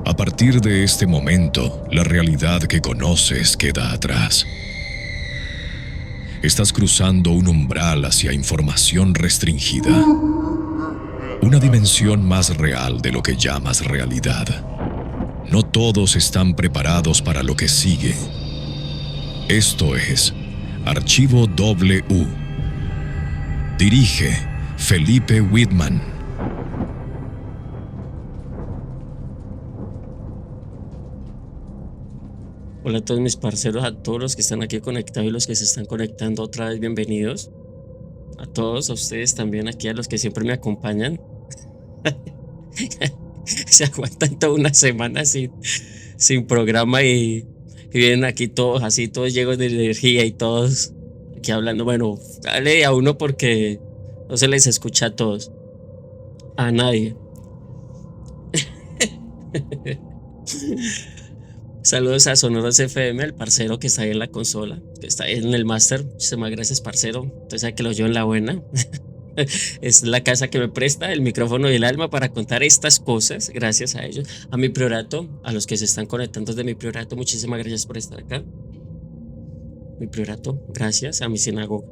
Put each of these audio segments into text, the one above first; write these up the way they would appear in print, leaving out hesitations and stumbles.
A partir de este momento, la realidad que conoces queda atrás. Estás cruzando un umbral hacia información restringida. Una dimensión más real de lo que llamas realidad. No todos están preparados para lo que sigue. Esto es Archivo W. Dirige Felipe Whitman. Hola a todos mis parceros, a todos los que están aquí conectados y los que se están conectando otra vez, bienvenidos. A todos, a ustedes también aquí, a los que siempre me acompañan. Se aguantan toda una semana sin programa y vienen aquí todos así, todos llenos de energía y todos aquí hablando. Bueno, dale a uno porque no se les escucha a todos, a nadie. Saludos a Sonoros FM, el parcero que está ahí en la consola, que está ahí en el máster. Muchísimas gracias, parcero. Entonces, sabe que lo llevo en la buena. Es la casa que me presta el micrófono y el alma para contar estas cosas. Gracias a ellos. A mi priorato, a los que se están conectando de mi priorato, muchísimas gracias por estar acá. Mi priorato, gracias. A mi sinagoga,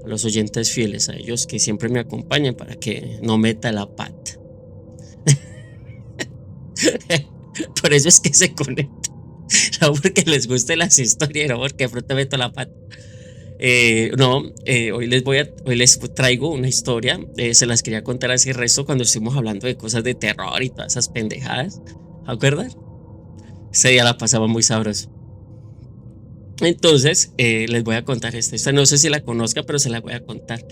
a los oyentes fieles, a ellos que siempre me acompañan para que no meta la pata. Por eso es que se conectan. No porque les guste las historias, no porque de pronto meto la pata. Hoy les traigo una historia. Se las quería contar así resto cuando estuvimos hablando de cosas de terror y todas esas pendejadas. ¿Acuerdan? Ese día la pasaba muy sabroso. Entonces, les voy a contar esta. No sé si la conozca, pero se la voy a contar.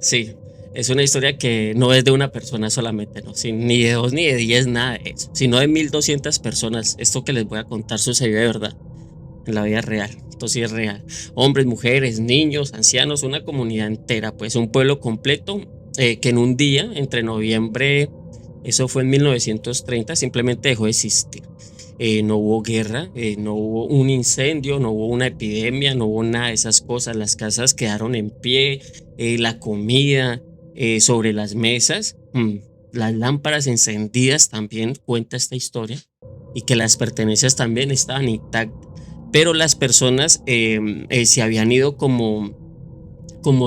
Sí, es una historia que no es de una persona solamente, no, ni de 2 ni de 10, nada de eso, sino de 1200 personas. Esto que les voy a contar sucedió de verdad, en la vida real. Esto sí es real. Hombres, mujeres, niños, ancianos, una comunidad entera, pues un pueblo completo que en un día, entre noviembre, eso fue en 1930, simplemente dejó de existir. No hubo guerra, no hubo un incendio, no hubo una epidemia, no hubo nada de esas cosas. Las casas quedaron en pie, la comida sobre las mesas, las lámparas encendidas también cuenta esta historia, y que las pertenencias también estaban intactas. Pero las personas se habían ido como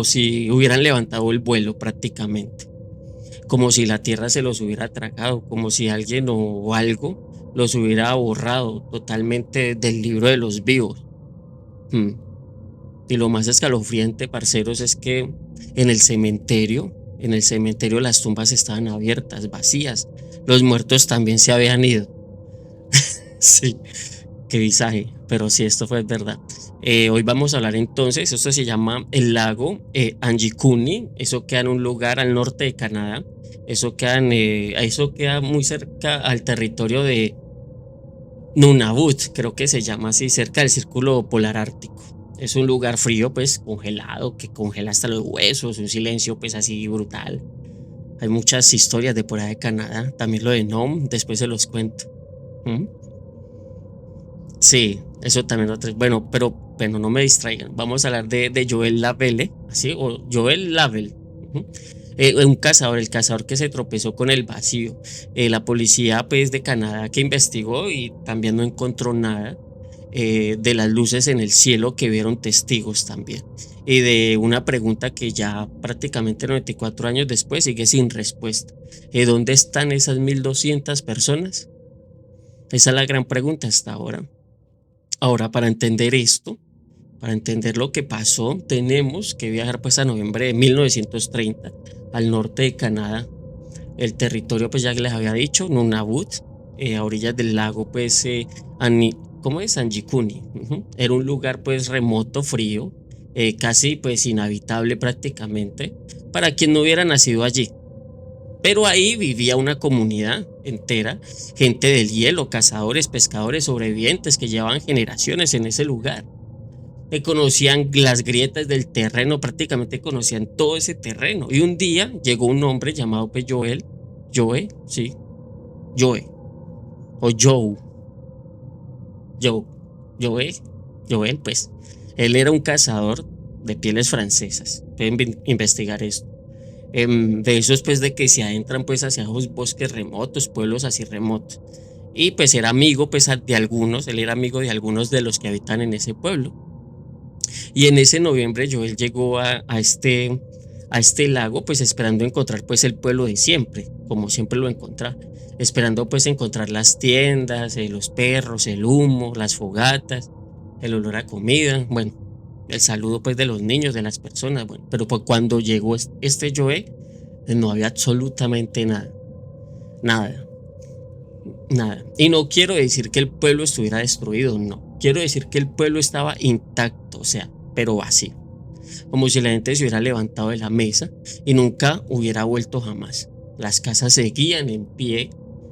si hubieran levantado el vuelo prácticamente, como si la tierra se los hubiera tragado, como si alguien o algo los hubiera borrado totalmente del libro de los vivos. Y lo más escalofriante, parceros, es que en el cementerio las tumbas estaban abiertas, vacías. Los muertos también se habían ido. Sí, qué visaje, pero sí, esto fue verdad. Hoy vamos a hablar entonces, esto se llama el lago Angikuni. Eso queda en un lugar al norte de Canadá. Eso queda muy cerca al territorio de Nunavut, creo que se llama así, cerca del círculo polar ártico. Es un lugar frío, pues congelado, que congela hasta los huesos, un silencio pues así brutal. Hay muchas historias de por ahí de Canadá, también lo de Nome, después se los cuento. Sí, eso también bueno, pero no me distraigan. Vamos a hablar de Joel Lavelle, así, o Joel Lavelle. Un cazador, el cazador que se tropezó con el vacío. La policía pues de Canadá que investigó y también no encontró nada de las luces en el cielo que vieron testigos también. Y de una pregunta que ya prácticamente 94 años después sigue sin respuesta. ¿Dónde están esas 1200 personas? Esa es la gran pregunta hasta ahora. Ahora, para entender esto, para entender lo que pasó, tenemos que viajar pues a noviembre de 1930 al norte de Canadá. El territorio, pues ya les había dicho, Nunavut, a orillas del lago, pues, ¿cómo es? Angikuni. Era un lugar pues remoto, frío, casi pues inhabitable prácticamente, para quien no hubiera nacido allí. Pero ahí vivía una comunidad entera, gente del hielo, cazadores, pescadores, sobrevivientes que llevaban generaciones en ese lugar. Conocían las grietas del terreno, prácticamente conocían todo ese terreno. Y un día llegó un hombre llamado pues Joel, o Joel, pues. Él era un cazador de pieles francesas. Pueden investigar esto. De esos pues de que se adentran pues hacia esos bosques remotos, pueblos así remotos. y pues era amigo pues de algunos, él era amigo de algunos de los que habitan en ese pueblo. Y en ese noviembre Joel llegó a este lago pues esperando encontrar pues el pueblo de siempre, como siempre lo encontraba, esperando pues encontrar las tiendas, los perros, el humo, las fogatas, el olor a comida, bueno, el saludo pues de los niños, de las personas, bueno, pero pues cuando llegó este Joel, no había absolutamente nada, nada. Nada. Y no quiero decir que el pueblo estuviera destruido, no. Quiero decir que el pueblo estaba intacto, o sea, pero vacío. Como si la gente se hubiera levantado de la mesa y nunca hubiera vuelto jamás. Las casas seguían en pie,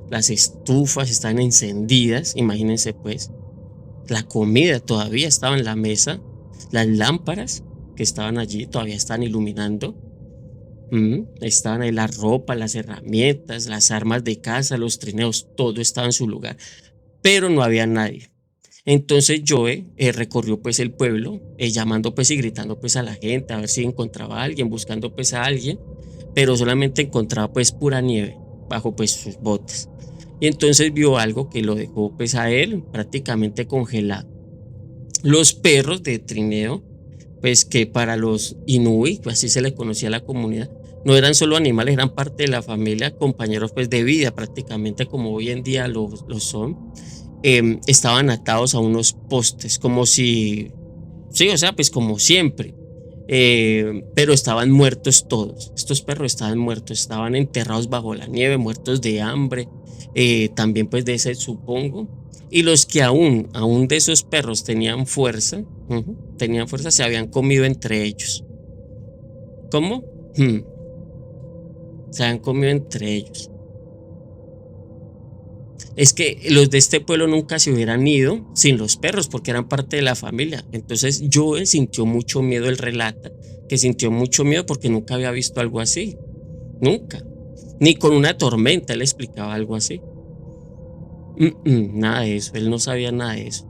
las estufas estaban encendidas, imagínense pues. La comida todavía estaba en la mesa, las lámparas que estaban allí todavía están iluminando. Estaban ahí la ropa, las herramientas, las armas de caza, los trineos, todo estaba en su lugar, pero no había nadie. Entonces Joe recorrió pues el pueblo, llamando pues y gritando pues a la gente a ver si encontraba a alguien, buscando pues a alguien, pero solamente encontraba pues pura nieve bajo pues sus botas. Y entonces vio algo que lo dejó pues a él prácticamente congelado. Los perros de trineo, pues que para los Inuit, así se les conocía a la comunidad, no eran solo animales, eran parte de la familia, compañeros pues de vida, prácticamente como hoy en día los son. Estaban atados a unos postes, como si, sí, o sea, pues como siempre. Pero estaban muertos todos. Estos perros estaban muertos, estaban enterrados bajo la nieve, muertos de hambre, también pues de ese supongo. Y los que aún de esos perros tenían fuerza, se habían comido entre ellos. ¿Cómo? Se habían comido entre ellos. Es que los de este pueblo nunca se hubieran ido sin los perros porque eran parte de la familia. Entonces Joel sintió mucho miedo, él relata que sintió mucho miedo porque nunca había visto algo así. Nunca. Ni con una tormenta él explicaba algo así. Nada de eso, él no sabía nada de eso.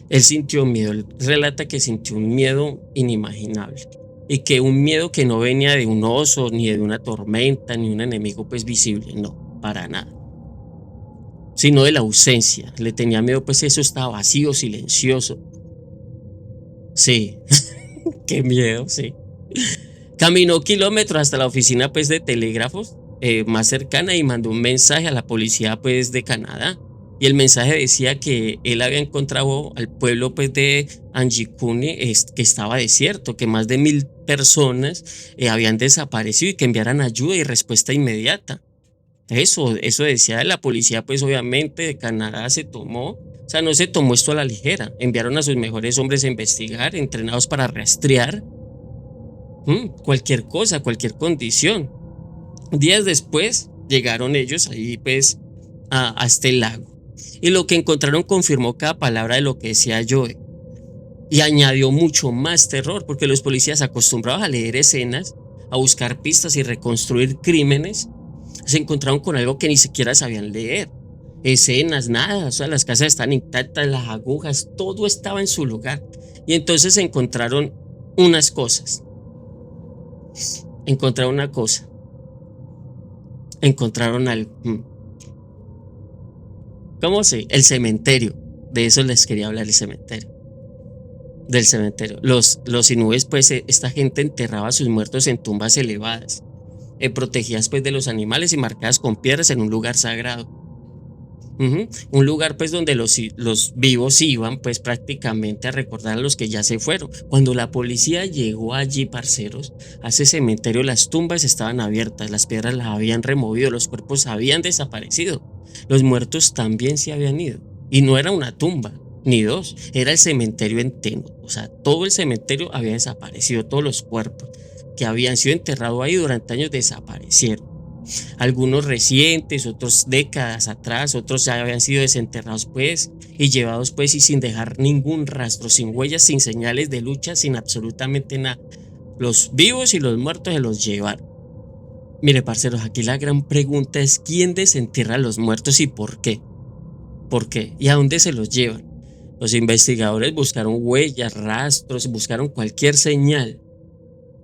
Él sintió miedo, él relata que sintió un miedo inimaginable y que un miedo que no venía de un oso, ni de una tormenta, ni un enemigo pues visible, no, para nada, sino de la ausencia. Le tenía miedo pues eso estaba vacío, silencioso. Sí, qué miedo, sí. Caminó kilómetros hasta la oficina pues de telégrafos más cercana y mandó un mensaje a la policía pues de Canadá. Y el mensaje decía que él había encontrado al pueblo pues de Anjikuni que estaba desierto, que más de 1000 personas habían desaparecido y que enviaran ayuda y respuesta inmediata. Eso decía la policía pues obviamente de Canadá o sea, no se tomó esto a la ligera. Enviaron a sus mejores hombres a investigar, entrenados para rastrear cualquier cosa, cualquier condición. Días después llegaron ellos ahí pues a este lago. Y lo que encontraron confirmó cada palabra de lo que decía Joe. Y añadió mucho más terror, porque los policías acostumbrados a leer escenas, a buscar pistas y reconstruir crímenes, se encontraron con algo que ni siquiera sabían leer. Escenas, nada, o sea, las casas están intactas, las agujas, todo estaba en su lugar. Y entonces encontraron unas cosas. Encontraron una cosa. Encontraron algo. ¿Cómo se? El cementerio. De eso les quería hablar, el cementerio. Del cementerio. Los inues, pues, esta gente enterraba a sus muertos en tumbas elevadas, protegidas pues de los animales y marcadas con piedras en un lugar sagrado. Un lugar pues donde los vivos iban pues prácticamente a recordar a los que ya se fueron. Cuando la policía llegó allí, parceros, a ese cementerio, las tumbas estaban abiertas, las piedras las habían removido, los cuerpos habían desaparecido, los muertos también se habían ido. Y no era una tumba ni dos, era el cementerio entero. O sea, todo el cementerio había desaparecido, todos los cuerpos que habían sido enterrados ahí durante años desaparecieron. Algunos recientes, otros décadas atrás, otros ya habían sido desenterrados pues y llevados pues y sin dejar ningún rastro, sin huellas, sin señales de lucha, sin absolutamente nada. Los vivos y los muertos se los llevaron. Mire, parceros, aquí la gran pregunta es ¿quién desentierra a los muertos y por qué? ¿Por qué? ¿Y a dónde se los llevan? Los investigadores buscaron huellas, rastros, buscaron cualquier señal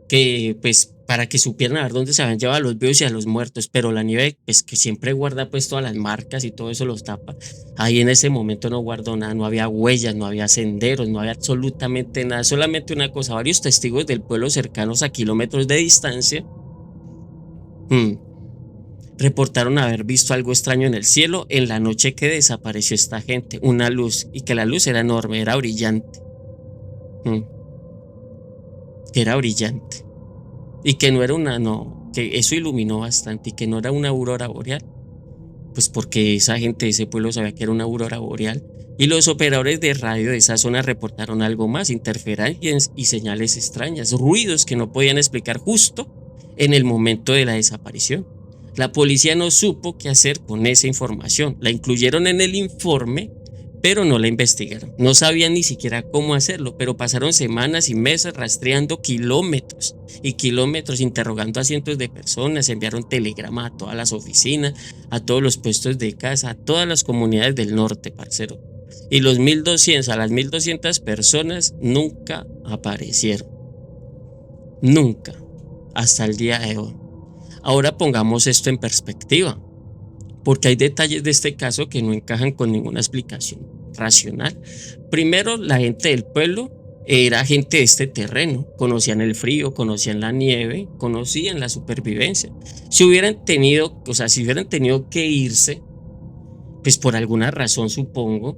que pues para que supieran a ver dónde se habían llevado a los vivos y a los muertos, pero la nieve, pues que siempre guarda pues todas las marcas y todo eso los tapa, ahí en ese momento no guardó nada, no había huellas, no había senderos, no había absolutamente nada, solamente una cosa, varios testigos del pueblo cercanos a kilómetros de distancia, mm, reportaron haber visto algo extraño en el cielo en la noche que desapareció esta gente, una luz, y que la luz era enorme, era brillante, mm, que era brillante. Y que no era una, no, que eso iluminó bastante y que no era una aurora boreal, pues porque esa gente de ese pueblo sabía que era una aurora boreal. Y los operadores de radio de esa zona reportaron algo más, interferencias y señales extrañas, ruidos que no podían explicar justo en el momento de la desaparición. La policía no supo qué hacer con esa información, la incluyeron en el informe, pero no la investigaron. No sabían ni siquiera cómo hacerlo, pero pasaron semanas y meses rastreando kilómetros y kilómetros, interrogando a cientos de personas, enviaron telegramas a todas las oficinas, a todos los puestos de casa, a todas las comunidades del norte, parcero. Y los 1200, a las 1200 personas nunca aparecieron. Nunca. Hasta el día de hoy. Ahora pongamos esto en perspectiva, porque hay detalles de este caso que no encajan con ninguna explicación racional. Primero, la gente del pueblo era gente de este terreno, conocían el frío, conocían la nieve, conocían la supervivencia. Si hubieran tenido, o sea, si hubieran tenido que irse, pues por alguna razón supongo,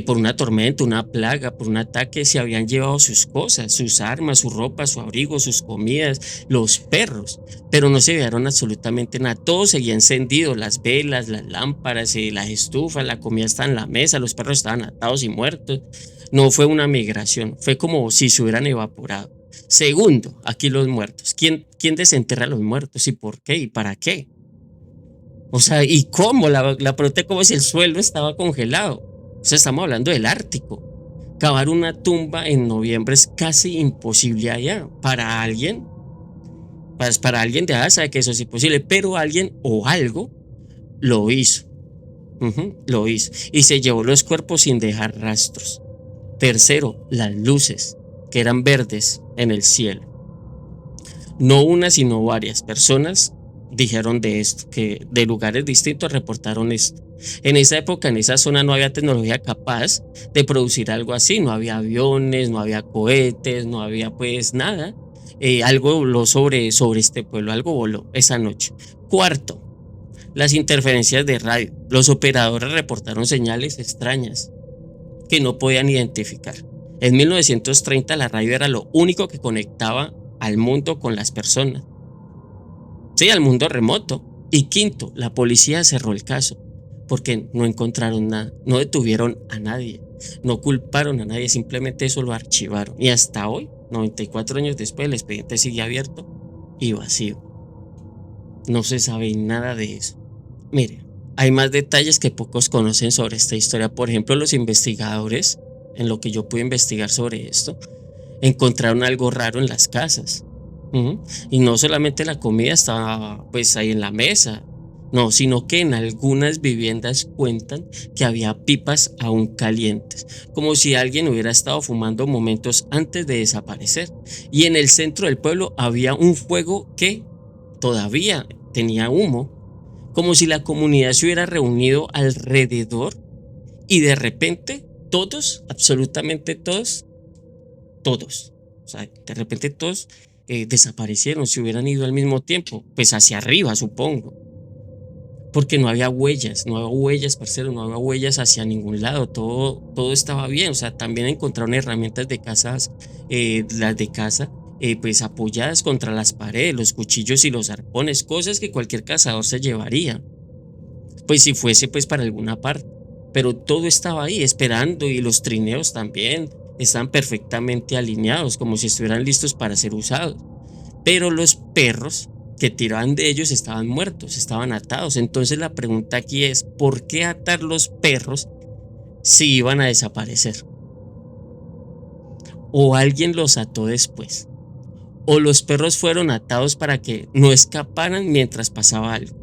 por una tormenta, una plaga, por un ataque, se habían llevado sus cosas, sus armas, su ropa, su abrigo, sus comidas, los perros, pero no se llevaron absolutamente nada, todo seguía encendido, las velas, las lámparas, las estufas, la comida estaba en la mesa, los perros estaban atados y muertos. No fue una migración, fue como si se hubieran evaporado. Segundo, aquí los muertos. ¿Quién desenterra a los muertos y por qué y para qué? O sea, ¿y cómo? La pregunta es como si el suelo estaba congelado. O sea, estamos hablando del Ártico. Cavar una tumba en noviembre es casi imposible allá. Para alguien, para alguien de allá sabe que eso es imposible, pero alguien o algo lo hizo. Lo hizo. Y se llevó los cuerpos sin dejar rastros. Tercero, las luces, que eran verdes en el cielo. No una, sino varias personas dijeron de esto, que de lugares distintos reportaron esto. En esa época, en esa zona no había tecnología capaz de producir algo así, no había aviones, no había cohetes, no había pues nada. Algo voló sobre este pueblo, algo voló esa noche. Cuarto, las interferencias de radio. Los operadores reportaron señales extrañas que no podían identificar. En 1930 la radio era lo único que conectaba al mundo con las personas. Sí, al mundo remoto. Y quinto, la policía cerró el caso porque no encontraron nada, no detuvieron a nadie, no culparon a nadie, simplemente eso lo archivaron. Y hasta hoy, 94 años después, el expediente sigue abierto y vacío. No se sabe nada de eso. Mire, hay más detalles que pocos conocen sobre esta historia. Por ejemplo, los investigadores, en lo que yo pude investigar sobre esto, encontraron algo raro en las casas. Y no solamente la comida estaba pues ahí en la mesa, no, sino que en algunas viviendas cuentan que había pipas aún calientes, como si alguien hubiera estado fumando momentos antes de desaparecer. Y en el centro del pueblo había un fuego que todavía tenía humo, como si la comunidad se hubiera reunido alrededor y de repente todos, absolutamente todos, o sea, de repente todos desaparecieron, se hubieran ido al mismo tiempo, pues hacia arriba, supongo. Porque no había huellas, parcero, no había huellas hacia ningún lado, todo estaba bien. O sea, también encontraron herramientas de casas, las de casa, pues apoyadas contra las paredes, los cuchillos y los arpones, cosas que cualquier cazador se llevaría, pues si fuese pues para alguna parte. Pero todo estaba ahí esperando y los trineos también estaban perfectamente alineados, como si estuvieran listos para ser usados. Pero los perros que tiraban de ellos estaban muertos, estaban atados. Entonces la pregunta aquí es, ¿por qué atar los perros si iban a desaparecer? ¿O alguien los ató después? ¿O los perros fueron atados para que no escaparan mientras pasaba algo?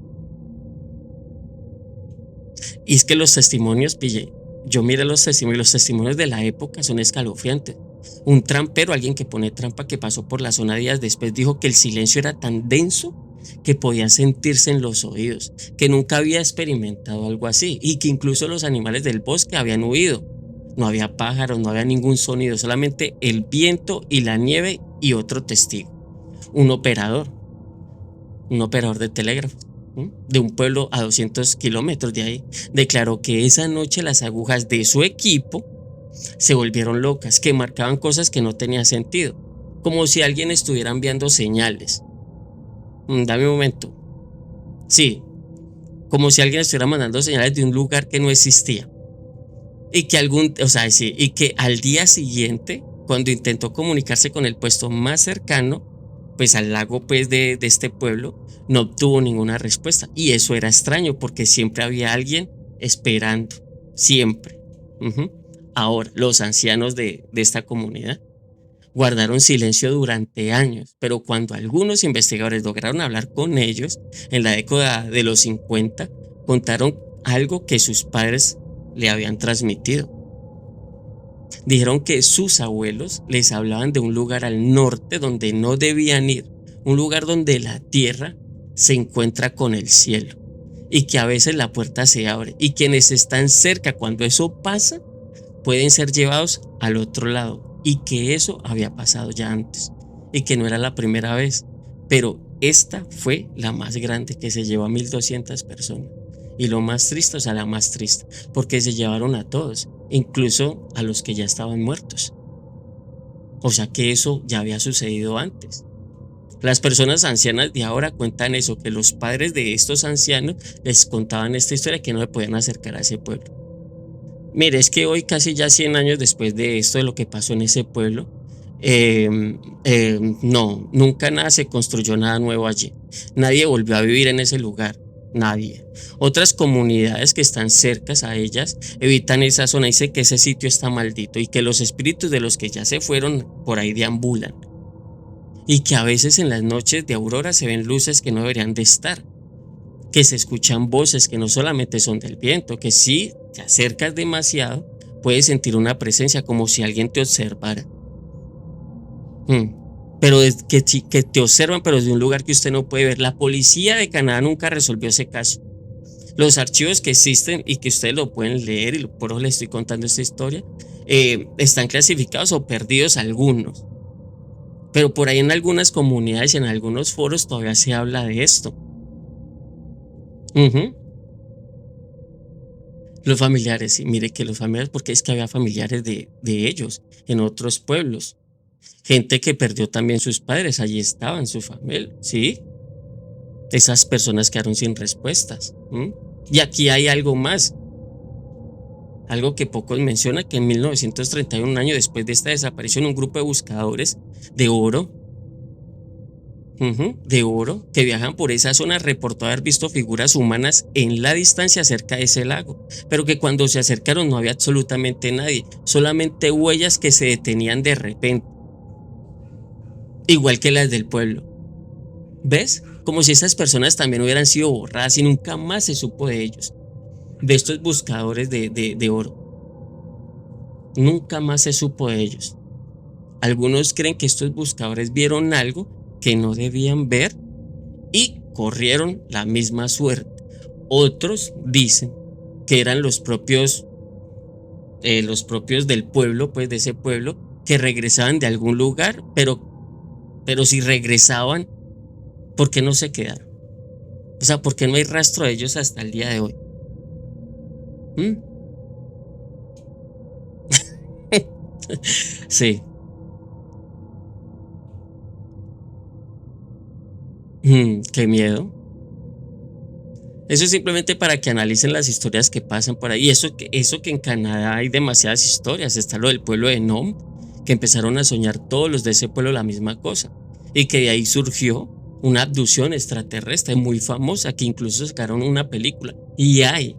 Y es que los testimonios, pille, yo miré los testimonios de la época son escalofriantes. Un trampero, alguien que pone trampa, que pasó por la zona días después, dijo que el silencio era tan denso que podía sentirse en los oídos, que nunca había experimentado algo así y que incluso los animales del bosque habían huido. No había pájaros, no había ningún sonido, solamente el viento y la nieve y otro testigo, un operador, un operador de telégrafo, de un pueblo a 200 kilómetros de ahí, declaró que esa noche las agujas de su equipo se volvieron locas, que marcaban cosas que no tenían sentido, como si alguien estuviera enviando señales. Dame un momento. Sí, como si alguien estuviera mandando señales de un lugar que no existía. Y que sí, y que al día siguiente, cuando intentó comunicarse con el puesto más cercano, pues al lago pues de este pueblo, no obtuvo ninguna respuesta. Y eso era extraño porque siempre había alguien esperando, siempre. Ahora, los ancianos de esta comunidad guardaron silencio durante años, pero cuando algunos investigadores lograron hablar con ellos en la década de los 50, contaron algo que sus padres le habían transmitido. Dijeron que sus abuelos les hablaban de un lugar al norte donde no debían ir, un lugar donde la tierra se encuentra con el cielo y que a veces la puerta se abre y quienes están cerca cuando eso pasa pueden ser llevados al otro lado, y que eso había pasado ya antes y que no era la primera vez, pero esta fue la más grande, que se llevó a 1200 personas. Y lo más triste, o sea, la más triste, porque se llevaron a todos, incluso a los que ya estaban muertos. O sea que eso ya había sucedido antes. Las personas ancianas de ahora cuentan eso, que los padres de estos ancianos les contaban esta historia, que no se podían acercar a ese pueblo. Mire, es que hoy, casi ya 100 años después de esto, de lo que pasó en ese pueblo, no, nunca nada se construyó, nada nuevo allí. Nadie volvió a vivir en ese lugar, nadie. Otras comunidades que están cercas a ellas evitan esa zona, dicen que ese sitio está maldito y que los espíritus de los que ya se fueron por ahí deambulan. Y que a veces en las noches de aurora se ven luces que no deberían de estar, que se escuchan voces que no solamente son del viento, que si te acercas demasiado puedes sentir una presencia como si alguien te observara. Pero que te observan, pero desde un lugar que usted no puede ver. La policía de Canadá nunca resolvió ese caso. Los archivos que existen y que ustedes lo pueden leer, y por eso les estoy contando esta historia, están clasificados o perdidos algunos. Pero por ahí en algunas comunidades y en algunos foros todavía se habla de esto. Los familiares, sí, mire que los familiares, porque es que había familiares de ellos en otros pueblos. Gente que perdió también sus padres, allí estaban su familia, ¿sí? Esas personas quedaron sin respuestas. Y aquí hay algo más, algo que pocos mencionan, que en 1931, un año después de esta desaparición, un grupo de buscadores de oro, que viajan por esa zona, reportó haber visto figuras humanas en la distancia cerca de ese lago, pero que cuando se acercaron no había absolutamente nadie, solamente huellas que se detenían de repente, igual que las del pueblo. ¿Ves? Como si esas personas también hubieran sido borradas y nunca más se supo de ellos, de estos buscadores de oro. Nunca más se supo de ellos. Algunos creen que estos buscadores vieron algo que no debían ver y corrieron la misma suerte. Otros dicen que eran los propios del pueblo, pues de ese pueblo, que regresaban de algún lugar, pero si regresaban, ¿por qué no se quedaron? O sea, ¿por qué no hay rastro de ellos hasta el día de hoy? Sí. Qué miedo. Eso es simplemente para que analicen las historias que pasan por ahí. Eso que en Canadá hay demasiadas historias. Está lo del pueblo de Nome, que empezaron a soñar todos los de ese pueblo la misma cosa. Y que de ahí surgió una abducción extraterrestre muy famosa, que incluso sacaron una película. Y hay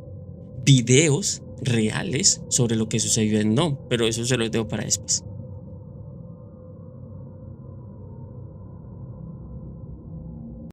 videos reales sobre lo que sucedió en Nome, pero eso se los dejo para después.